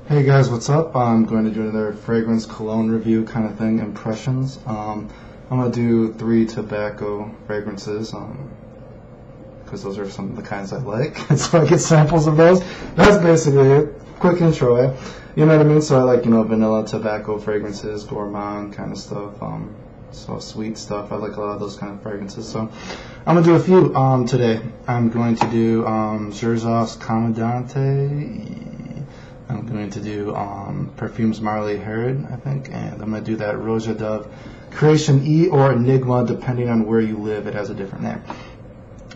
Hey guys, what's up? I'm going to do another fragrance cologne review kind of thing, impressions. I'm going to do 3 tobacco fragrances, because those are some of the kinds I like, so I get samples of those. That's basically it. Quick intro, eh? You know what I mean? So I like, vanilla tobacco fragrances, gourmand kind of stuff, so sweet stuff. I like a lot of those kind of fragrances, so I'm going to do a few today. I'm going to do Xerjoff's Comandante. I'm going to do Perfumes Marley Herod, I think, and I'm going to do that Roja Dove Creation E or Enigma, depending on where you live. It has a different name.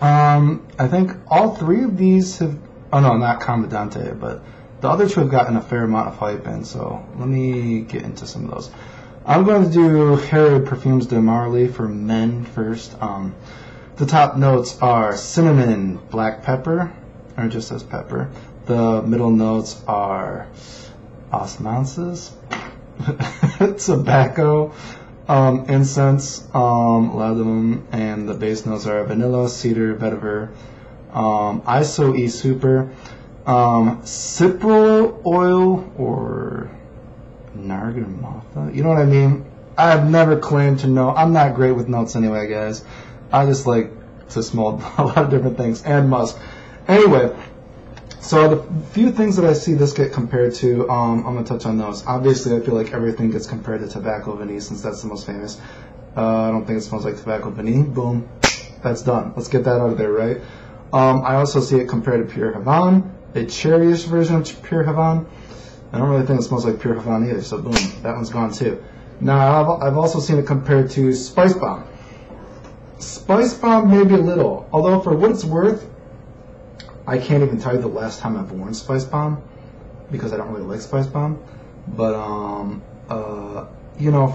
I think all 3 of these have, oh no, not Comandante, but the other 2 have gotten a fair amount of hype in, so let me get into some of those. I'm going to do Herod Perfumes de Marley for men first. The top notes are cinnamon, black pepper, or it just says pepper. The middle notes are osmosis, tobacco, incense, a lot of them, and the base notes are vanilla, cedar, vetiver, iso e super, cipro oil, or nargamatha. You know what I mean? I've never claimed to know. I'm not great with notes anyway, guys. I just like to smell a lot of different things, and musk. Anyway. So the few things that I see this get compared to, I'm going to touch on those. Obviously, I feel like everything gets compared to tobacco vanille since that's the most famous. I don't think it smells like tobacco vanille. Boom. That's done. Let's get that out of there, right? I also see it compared to Pure Havane, a cherryish version of Pure Havane. I don't really think it smells like Pure Havane either, so boom, that one's gone too. Now, I've also seen it compared to Spice Bomb. Spice Bomb maybe a little, although for what it's worth, I can't even tell you the last time I've worn Spice Bomb because I don't really like Spice Bomb. But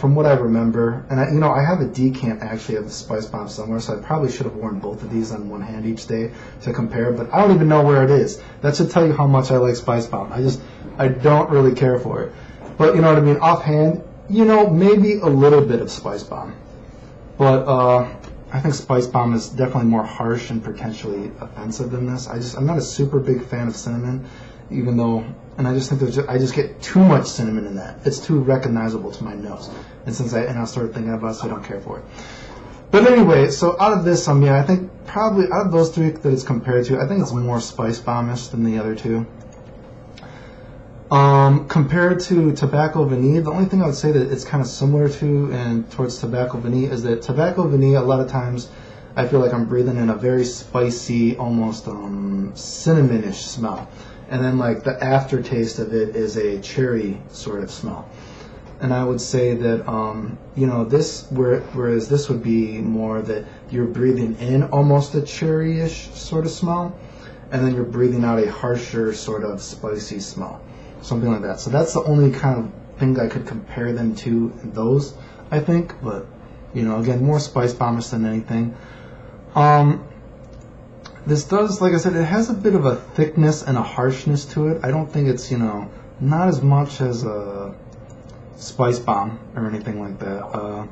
from what I remember, and I have a decant actually of the Spice Bomb somewhere, so I probably should have worn both of these on one hand each day to compare. But I don't even know where it is. That should tell you how much I like Spice Bomb. I don't really care for it. But you know what I mean. Offhand, maybe a little bit of Spice Bomb. But I think Spice Bomb is definitely more harsh and potentially offensive than this. I'm not a super big fan of cinnamon, even though, and I just think I just get too much cinnamon in that. It's too recognizable to my nose, and I started thinking about it, so I don't care for it. But anyway, so out of this, I think probably out of those 3 that it's compared to, I think it's more Spice Bombish than the other 2. Compared to Tobacco Vanille, the only thing I would say that it's kind of similar to and towards Tobacco Vanille is that Tobacco Vanille, a lot of times, I feel like I'm breathing in a very spicy, almost cinnamonish smell. And then like the aftertaste of it is a cherry sort of smell. And I would say that, whereas this would be more that you're breathing in almost a cherry-ish sort of smell, and then you're breathing out a harsher sort of spicy smell. Something like that. So that's the only kind of thing I could compare them to, those, I think. But, again, more Spice Bombish than anything. This does, like I said, it has a bit of a thickness and a harshness to it. I don't think it's, not as much as a Spice Bomb or anything like that.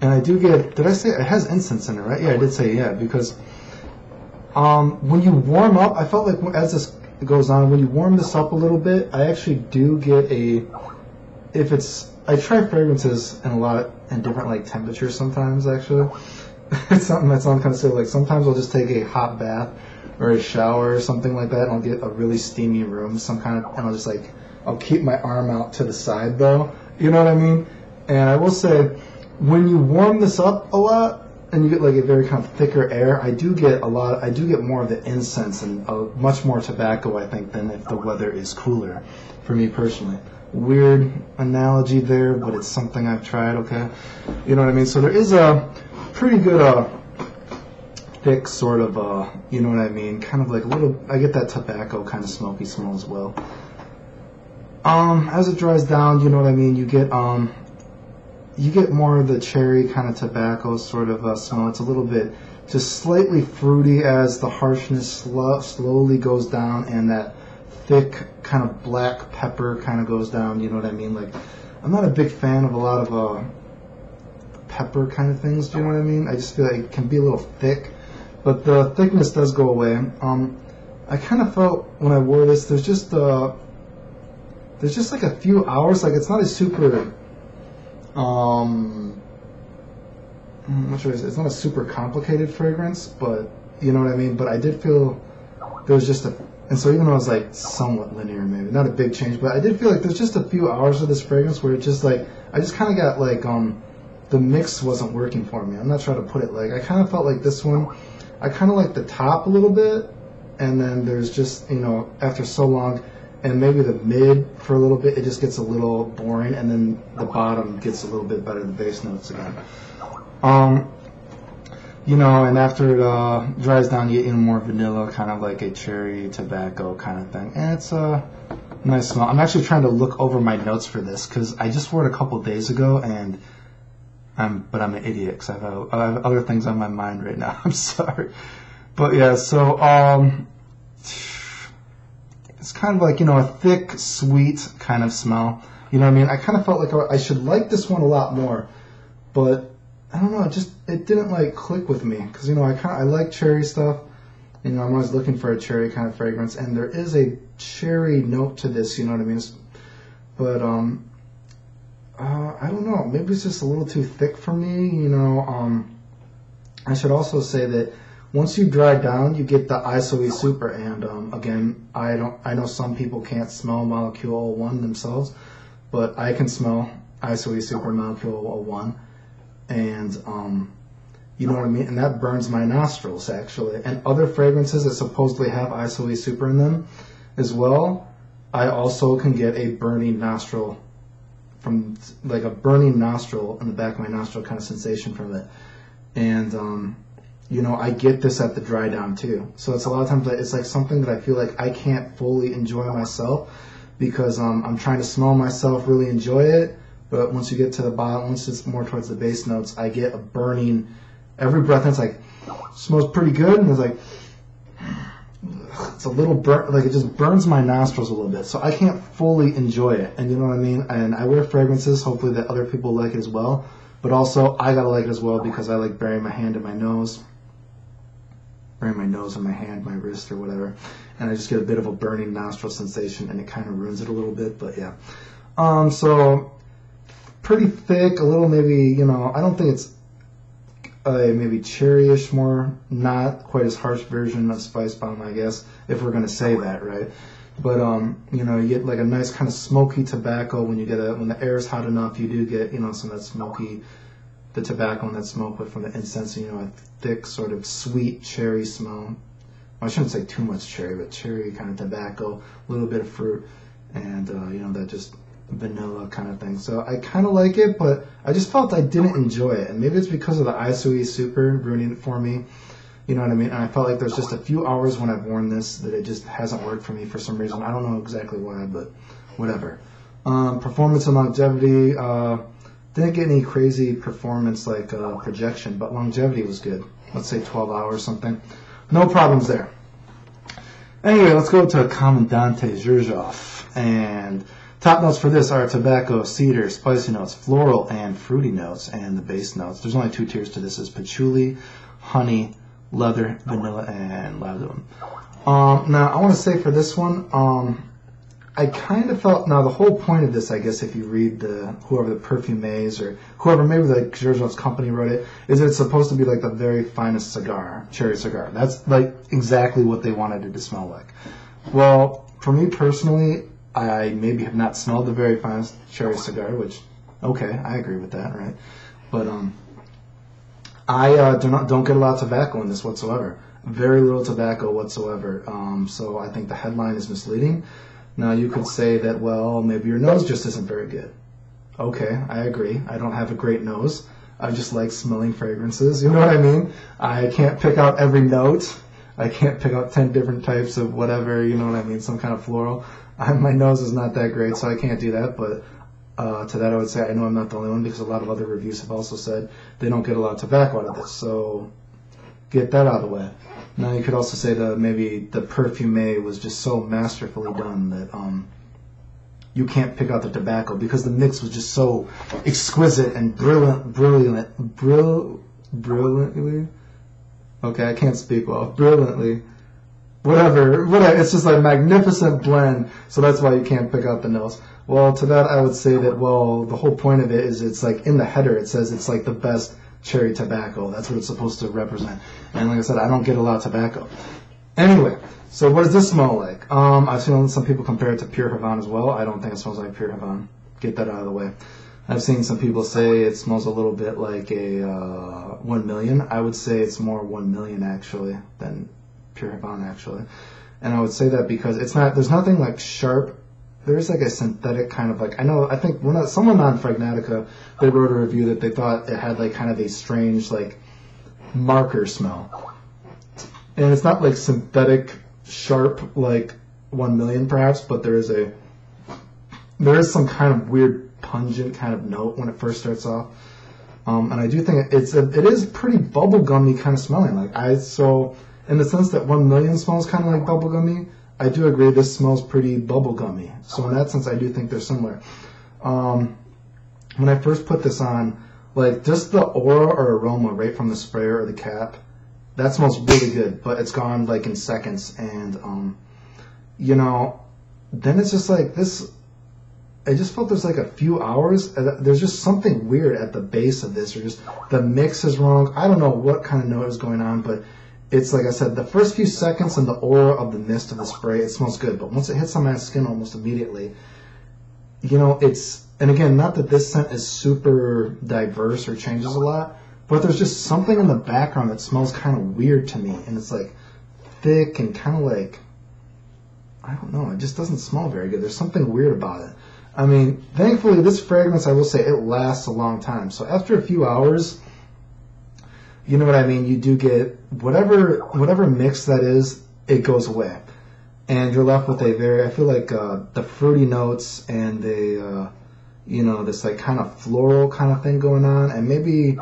And I do get, did I say it has incense in it, right? Yeah, I did say yeah, because when you warm up, I felt like as this goes on, when you warm this up a little bit, I actually do get I try fragrances in different like temperatures sometimes, actually. It's something that sounds kind of silly. Like sometimes I'll just take a hot bath or a shower or something like that, and I'll get a really steamy room, and I'll keep my arm out to the side though. You know what I mean? And I will say, when you warm this up a lot, and you get like a very kind of thicker air, I do get more of the incense and much more tobacco, I think, than if the weather is cooler, for me personally. Weird analogy there, but it's something I've tried, okay? You know what I mean? So there is a pretty good thick sort of, you know what I mean? Kind of like I get that tobacco kind of smoky smell as well. As it dries down, you know what I mean? You get more of the cherry kind of tobacco sort of smell. It's a little bit just slightly fruity as the harshness slowly goes down, and that thick kind of black pepper kind of goes down. You know what I mean? Like, I'm not a big fan of a lot of pepper kind of things. Do you know what I mean? I just feel like it can be a little thick, but the thickness does go away. I kind of felt when I wore this, there's just there's just like a few hours, like it's not a super it's not a super complicated fragrance, but you know what I mean. But I did feel there was just and so even though it was like somewhat linear, maybe not a big change, but I did feel like there's just a few hours of this fragrance where it just like I just kind of got like the mix wasn't working for me. I'm not trying to put it like I kind of felt like this one, I kind of like the top a little bit, and then there's just, you know, after so long, and maybe the mid for a little bit, it just gets a little boring, and then the bottom gets a little bit better, the bass notes again. You know, and after it dries down, you get more vanilla, kind of like a cherry tobacco kind of thing, and it's a nice smell. I'm actually trying to look over my notes for this because I just wore it a couple days ago, and I'm an idiot because I have other things on my mind right now. I'm sorry, but yeah. So it's kind of like, you know, a thick, sweet kind of smell. You know what I mean? I kind of felt like I should like this one a lot more, but I don't know. It didn't like click with me because, you know, I like cherry stuff. You know, I'm always looking for a cherry kind of fragrance, and there is a cherry note to this. You know what I mean? But I don't know. Maybe it's just a little too thick for me. You know, I should also say that once you dry down, you get the ISOE Super, and again, I know some people can't smell Molecule 01 themselves, but I can smell ISOE Super Molecule 01, and you know what I mean, and that burns my nostrils actually. And other fragrances that supposedly have ISOE Super in them as well, I also can get a burning nostril from like a burning nostril in the back of my nostril kind of sensation from it, and you know, I get this at the dry down too. So it's a lot of times it's like something that I feel like I can't fully enjoy myself because I'm trying to smell myself, really enjoy it. But once you get to the bottom, once it's more towards the base notes, I get a burning. Every breath, and it's like smells pretty good, and it's like it's a little burnt, like it just burns my nostrils a little bit. So I can't fully enjoy it, and you know what I mean. And I wear fragrances, hopefully that other people like it as well. But also I gotta like it as well because I like burying my hand in my nose. Burying my nose in my hand, my wrist, or whatever, and I just get a bit of a burning nostril sensation, and it kind of ruins it a little bit. But yeah, so pretty thick, a little maybe, you know, I don't think it's a maybe cherryish, more not quite as harsh version of Spice Bomb, I guess, if we're gonna say that, right? But you know, you get like a nice kind of smoky tobacco when you get when the air is hot enough. You do get, you know, some of that smoky. The tobacco and that smoke, but from the incense, you know, a thick sort of sweet cherry smell. I shouldn't say too much cherry, but cherry kind of tobacco, a little bit of fruit, and you know, that just vanilla kind of thing. So I kind of like it, but I just felt I didn't enjoy it, and maybe it's because of the ISOE Super ruining it for me. You know what I mean? And I felt like there's just a few hours when I've worn this that it just hasn't worked for me for some reason. I don't know exactly why, but whatever. Performance and longevity. Didn't get any crazy performance like projection, but longevity was good. Let's say 12 hours something. No problems there. Anyway, let's go to Comandante Xerjoff. And top notes for this are tobacco, cedar, spicy notes, floral, and fruity notes, and the base notes. There's only 2 tiers to this. Is patchouli, honey, leather, vanilla, and lavender. Now, I want to say for this one, I kind of felt, now the whole point of this, I guess, if you read whoever the Perfumes or whoever, maybe the Xerjoff's company wrote it, is that it's supposed to be like the very finest cigar, cherry cigar. That's like exactly what they wanted it to smell like. Well, for me personally, I maybe have not smelled the very finest cherry cigar, which, okay, I agree with that, right? But I don't get a lot of tobacco in this whatsoever. Very little tobacco whatsoever. So I think the headline is misleading. Now, you could say that, well, maybe your nose just isn't very good. Okay, I agree. I don't have a great nose. I just like smelling fragrances. You know what I mean? I can't pick out every note. I can't pick out 10 different types of whatever, you know what I mean, some kind of floral. My nose is not that great, so I can't do that. But to that, I would say I know I'm not the only one because a lot of other reviews have also said they don't get a lot of tobacco out of this. So get that out of the way. Now, you could also say that maybe the Perfume was just so masterfully done that you can't pick out the tobacco because the mix was just so exquisite and brilliantly. Okay, I can't speak well. Brilliantly. whatever. It's just a magnificent blend, so that's why you can't pick out the notes. Well, to that I would say that, well, the whole point of it is it's like in the header it says it's like the best cherry tobacco. That's what it's supposed to represent. And like I said, I don't get a lot of tobacco. Anyway, so what does this smell like? I've seen some people compare it to Pure Havana as well. I don't think it smells like Pure Havana. Get that out of the way. I've seen some people say it smells a little bit like a 1 million. I would say it's more 1 million actually than Pure Havana actually. And I would say that because it's not, there's nothing like sharp. There's like a synthetic kind of like, I think someone on Fragnatica, they wrote a review that they thought it had like kind of a strange like marker smell. And it's not like synthetic sharp like 1 million perhaps, but there is some kind of weird pungent kind of note when it first starts off. And I do think it is pretty bubblegummy kind of smelling. So in the sense that 1 million smells kind of like bubblegummy, I do agree this smells pretty bubblegummy. So in that sense, I do think they're similar. When I first put this on, like just the aura or aroma right from the sprayer or the cap, that smells really good, but it's gone like in seconds. And, then it's just like this, I just felt there's like a few hours, there's just something weird at the base of this, or just the mix is wrong. I don't know what kind of note is going on, but it's like I said, the first few seconds and the aura of the mist of the spray, it smells good. But once it hits on my skin almost immediately, and again, not that this scent is super diverse or changes a lot, but there's just something in the background that smells kind of weird to me. And it's like thick and kind of like, I don't know, it just doesn't smell very good. There's something weird about it. I mean, thankfully, this fragrance, I will say, it lasts a long time. So after a few hours, you know what I mean? You do get whatever mix that is, it goes away. And you're left with I feel like the fruity notes and this like kind of floral kind of thing going on. And maybe,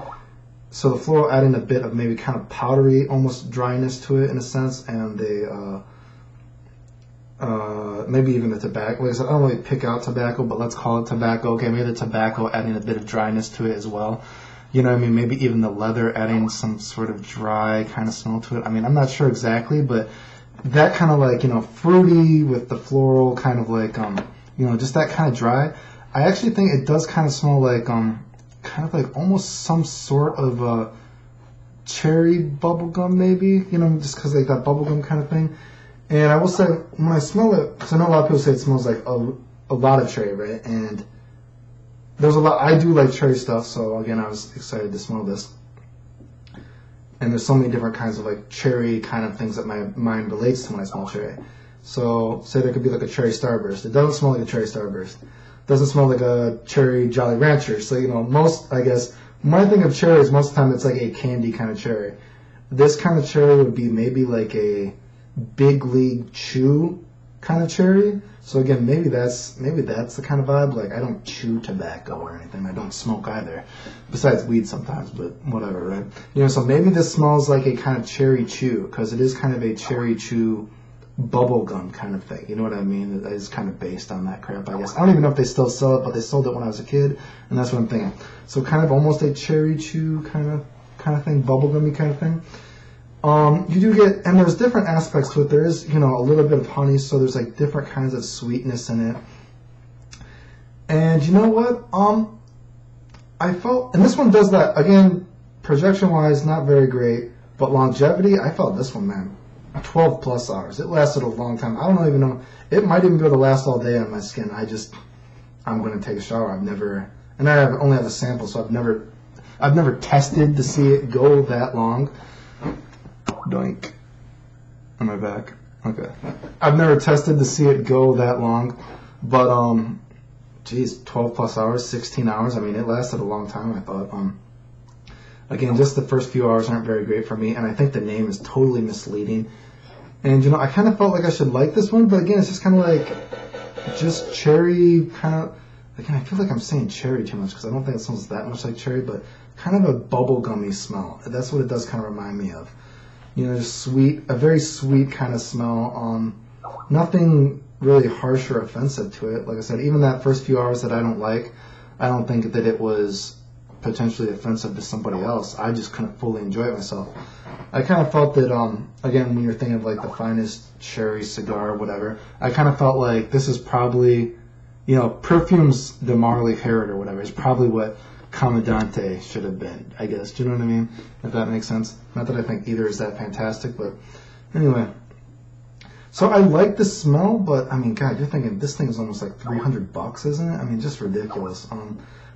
so the floral adding a bit of maybe kind of powdery, almost dryness to it in a sense. And maybe even the tobacco. Like I said, I don't really pick out tobacco, but let's call it tobacco. Okay, maybe the tobacco adding a bit of dryness to it as well. You know what I mean? Maybe even the leather adding some sort of dry kind of smell to it. I mean, I'm not sure exactly, but that kind of like, fruity with the floral kind of like, just that kind of dry. I actually think it does kind of smell like, kind of like almost some sort of cherry bubblegum maybe, just because like that bubblegum kind of thing. And I will say, when I smell it, because I know a lot of people say it smells like a lot of cherry, right? And there's a lot, I do like cherry stuff, so again, I was excited to smell this. And there's so many different kinds of like cherry kind of things that my mind relates to when I smell cherry. So, say there could be like a cherry starburst. It doesn't smell like a cherry starburst. It doesn't smell like a cherry Jolly Rancher. So, I guess, when I think of cherries, most of the time it's like a candy kind of cherry. This kind of cherry would be maybe like a Big League Chew kind of cherry. So again, maybe that's the kind of vibe. Like, I don't chew tobacco or anything. I don't smoke either, besides weed sometimes, but whatever, right? So maybe this smells like a kind of cherry chew, because it is kind of a cherry chew bubblegum kind of thing. You know what I mean? It is kind of based on that crap, I guess. I don't even know if they still sell it, but they sold it when I was a kid, and that's what I'm thinking. So kind of almost a cherry chew kind of thing, bubblegummy kind of thing. You do get, and there's different aspects to it. There is, a little bit of honey, so there's like different kinds of sweetness in it. And you know what? I felt, and this one does that, again, projection-wise, not very great, but longevity, I felt this one, man, 12 plus hours. It lasted a long time. I don't even know, it might even be able to last all day on my skin. I'm going to take a shower. And I only have a sample, so I've never tested to see it go that long. Doink. Am I back? Okay. I've never tested to see it go that long, but 12 plus hours, 16 hours. I mean, it lasted a long time, I thought. Again, just the first few hours aren't very great for me, and I think the name is totally misleading. And, I kind of felt like I should like this one, but again, it's just kind of like, just cherry kind of, again, I feel like I'm saying cherry too much, because I don't think it smells that much like cherry, but kind of a bubblegummy smell. That's what it does kind of remind me of. Just sweet, a very sweet kind of smell. Nothing really harsh or offensive to it. Like I said, even that first few hours that I don't like, I don't think that it was potentially offensive to somebody else, I just couldn't fully enjoy it myself. I kind of felt that, again, when you're thinking of like the finest cherry cigar or whatever, I kind of felt like this is probably, you know, Perfumes de Marley Herod or whatever is probably what Comandante should have been, I guess. Do you know what I mean? If that makes sense. Not that I think either is that fantastic, but anyway. So I like the smell, but I mean, God, you're thinking this thing is almost like $300, isn't it? I mean, just ridiculous.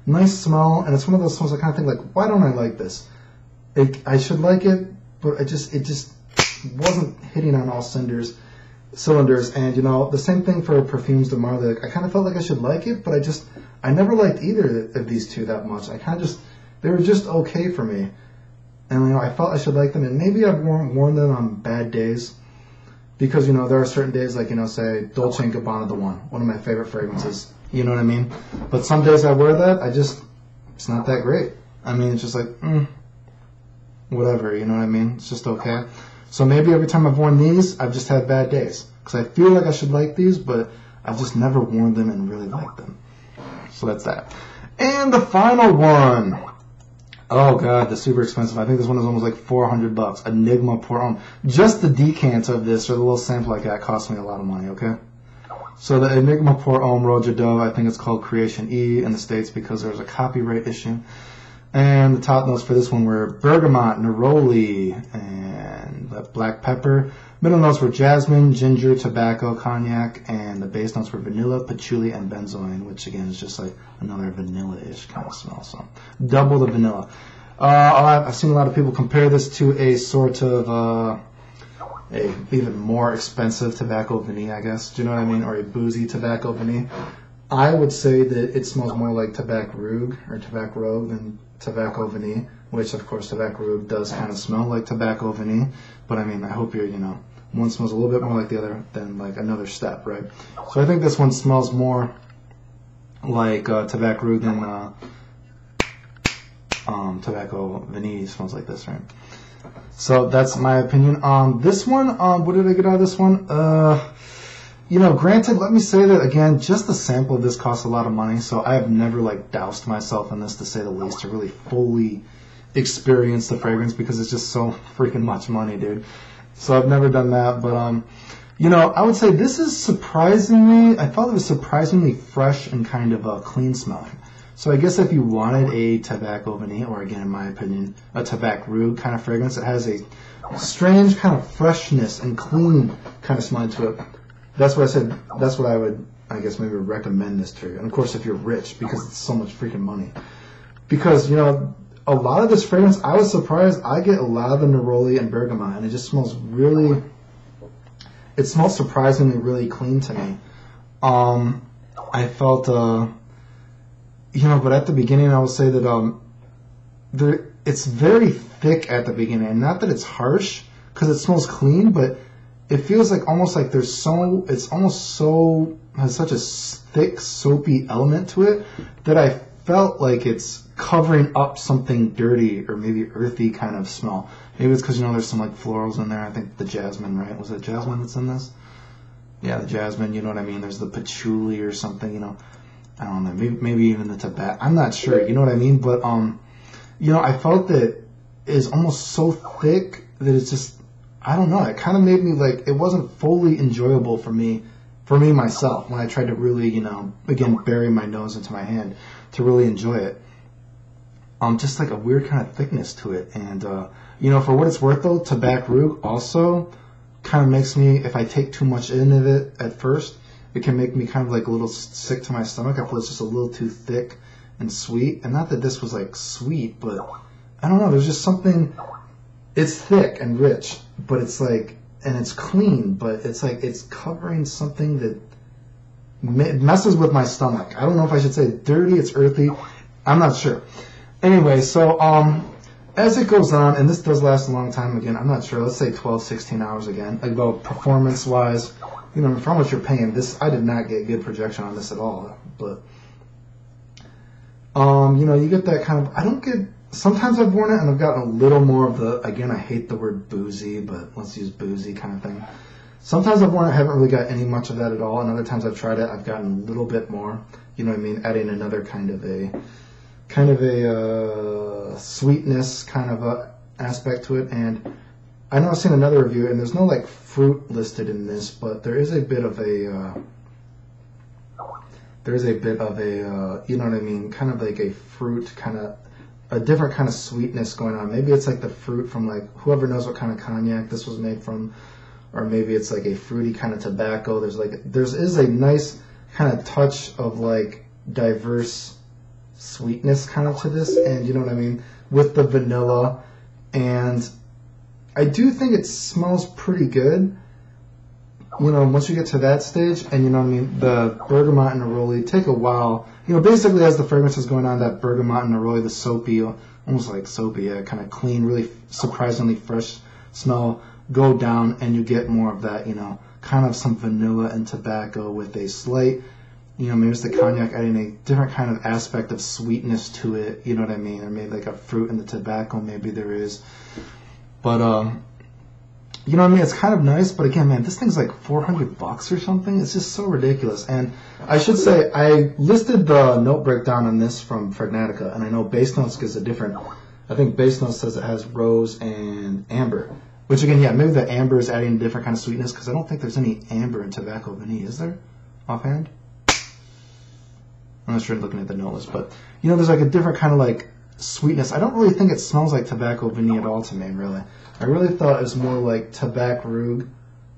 Nice smell, and it's one of those smells I kind of think like, why don't I like this? I should like it, but it just wasn't hitting on all cylinders. And you know, the same thing for Perfumes de Marley. Like, I kind of felt like I should like it, but I never liked either of these two that much. I kind of they were just okay for me, and you know, I felt I should like them, and maybe I've worn them on bad days. Because, you know, there are certain days like, you know, say, Dolce & Gabbana The one of my favorite fragrances. You know what I mean? But some days I wear that, it's not that great. I mean, it's just like, whatever, you know what I mean? It's just okay. So maybe every time I've worn these, I've just had bad days. Because I feel like I should like these, but I've just never worn them and really liked them. So that's that. And the final one. Oh God, the super expensive. I think this one is almost like $400. Enigma Pour Homme. Just the decant of this, or the little sample I got, cost me a lot of money. Okay. So the Enigma Pour Homme Roja Dove, I think it's called Creation E in the States because there's a copyright issue. And the top notes for this one were bergamot, neroli, and black pepper. Middle notes were jasmine, ginger, tobacco, cognac, and the base notes were vanilla, patchouli, and benzoin, which again is just like another vanilla-ish kind of smell. So double the vanilla. I've seen a lot of people compare this to a sort of a even more expensive tobacco vanille, I guess. Do you know what I mean? Or a boozy tobacco vanille. I would say that it smells more like Tabac Rouge or Tabac Rogue than tobacco vanille, which of course Tabac Rouge does kind of smell like tobacco vanille. But I mean, I hope you're, you know, one smells a little bit more like the other than like another step, right? So I think this one smells more like Tabac Rouge than tobacco vanille smells like this, right? So that's my opinion. This one, what did I get out of this one? You know, granted, let me say that again, just the sample of this costs a lot of money, so I have never like doused myself in this, to say the least, to really fully experience the fragrance, because it's just so freaking much money, dude. So I've never done that, but you know, I would say this is surprisingly, I felt it was surprisingly fresh and kind of clean smelling. So I guess if you wanted a tobacco vanille, or again, in my opinion, a Tabac Rouge kind of fragrance, it has a strange kind of freshness and clean kind of smell to it. That's what I said. That's what I would, I guess, maybe recommend this to you. And of course, if you're rich, because it's so much freaking money. Because, you know, a lot of this fragrance, I was surprised. I get a lot of the neroli and bergamot, and it just smells really. It smells surprisingly really clean to me. I felt, you know, but at the beginning, I would say that it's very thick at the beginning. Not that it's harsh, because it smells clean, but it feels like almost like it's almost so, has such a thick, soapy element to it that I felt like it's covering up something dirty or maybe earthy kind of smell. Maybe it's because, you know, there's some like florals in there. I think the jasmine, right? Was it jasmine that's in this? Yeah, the jasmine, you know what I mean? There's the patchouli or something, you know. I don't know, maybe even the tobacco. I'm not sure, you know what I mean? But, you know, I felt that it's almost so thick that it's just, I don't know, it kind of made me like, it wasn't fully enjoyable for me myself, when I tried to really, you know, again, bury my nose into my hand to really enjoy it. Just like a weird kind of thickness to it. And, you know, for what it's worth though, Tabac Rouge also kind of makes me, if I take too much in of it at first, it can make me kind of like a little sick to my stomach. I feel it's just a little too thick and sweet. And not that this was like sweet, but I don't know, there's just something, it's thick and rich, but it's like, and it's clean, but it's like, it's covering something that messes with my stomach. I don't know if I should say dirty, it's earthy, I'm not sure. Anyway, so as it goes on, and this does last a long time again, I'm not sure, let's say 12, 16 hours again, like about performance-wise, you know, for how much you're paying, this, I did not get good projection on this at all, but, you know, you get that kind of, I don't get, sometimes I've worn it and I've gotten a little more of the, again, I hate the word boozy, but let's use boozy kind of thing. Sometimes I've worn it, I haven't really got any much of that at all, and other times I've tried it, I've gotten a little bit more, you know what I mean, adding another kind of a, kind of a sweetness kind of a aspect to it. And I know I've seen another review, and there's no like fruit listed in this, but there is a bit of a you know what I mean, kind of like a fruit, kind of a different kind of sweetness going on. Maybe it's like the fruit from like whoever knows what kind of cognac this was made from, or maybe it's like a fruity kind of tobacco. There is a nice kind of touch of like diverse sweetness kind of to this, and you know what I mean, with the vanilla. And I do think it smells pretty good, you know, once you get to that stage. And you know what I mean, the bergamot and neroli take a while, you know, basically as the fragrance is going on, that bergamot and neroli, the soapy, almost like soapy, yeah, kind of clean, really surprisingly fresh smell, go down, and you get more of that, you know, kind of some vanilla and tobacco with a slight, you know, maybe it's the cognac adding a different kind of aspect of sweetness to it, you know what I mean, or maybe like a fruit in the tobacco, maybe there is. But you know what I mean, it's kind of nice. But again, man, this thing's like $400 or something. It's just so ridiculous. And I should say, I listed the note breakdown on this from Fragnatica, and I know Base Notes gives a different, I think Base Notes says it has rose and amber, which again, yeah, maybe the amber is adding a different kind of sweetness, because I don't think there's any amber in Tobacco Vanille, is there, offhand? I'm not sure looking at the note list, but you know, there's like a different kind of like sweetness. I don't really think it smells like Tobacco Vanille at all to me, really. I really thought it was more like Tabac Rouge,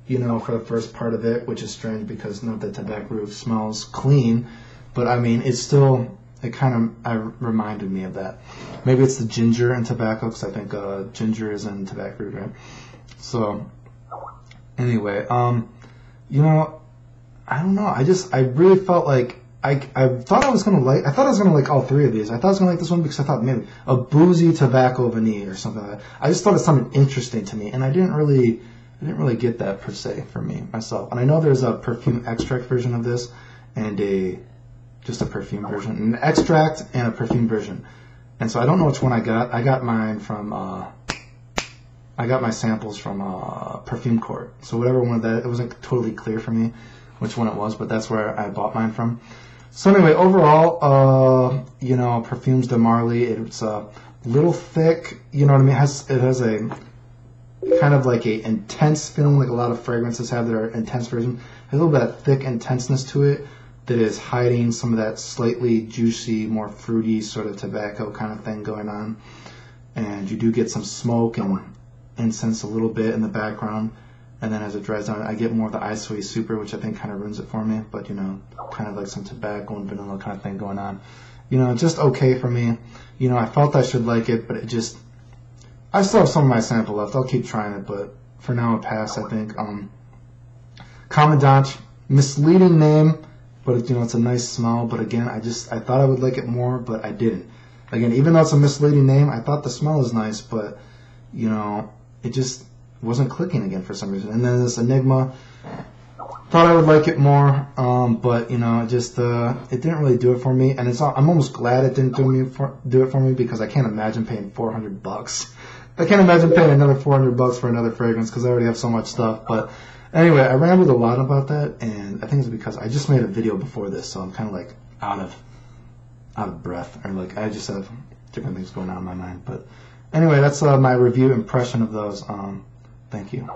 you know, for the first part of it, which is strange because not that Tabac Rouge smells clean, but I mean, it's still, it kind of reminded me of that. Maybe it's the ginger and tobacco, because I think ginger is in Tabac Rouge, right? So, anyway, you know, I don't know. I really felt like I thought I was gonna like all three of these. I thought I was gonna like this one because I thought maybe a boozy tobacco vanille or something like that. I just thought it sounded interesting to me, and I didn't really get that per se for me myself. And I know there's a perfume extract version of this, and just a perfume version, an extract and a perfume version. And so I don't know which one I got. I got mine from I got my samples from Perfume Court. So whatever one of that, it wasn't totally clear for me which one it was, but that's where I bought mine from. So anyway, overall, you know, Perfumes de Marley, it's a little thick, you know what I mean? It has a kind of like a intense feeling, like a lot of fragrances have that are intense version. There's a little bit of thick intenseness to it that is hiding some of that slightly juicy, more fruity sort of tobacco kind of thing going on. And you do get some smoke and incense a little bit in the background. And then as it dries down, I get more of the Isoe Super, which I think kind of ruins it for me. But, you know, kind of like some tobacco and vanilla kind of thing going on. You know, just okay for me. You know, I felt I should like it, but it just... I still have some of my sample left. I'll keep trying it, but for now, a pass, I think. Comandante, misleading name, but, you know, it's a nice smell. But again, I thought I would like it more, but I didn't. Again, even though it's a misleading name, I thought the smell was nice, but, you know, it just... wasn't clicking again for some reason. And then this Enigma, thought I would like it more, but you know, it didn't really do it for me. And I'm almost glad it didn't do it for me because I can't imagine paying $400. I can't imagine paying another $400 for another fragrance because I already have so much stuff. But anyway, I rambled a lot about that, and I think it's because I just made a video before this, so I'm kind of like out of breath, or like I just have different things going on in my mind. But anyway, that's my review impression of those. Thank you.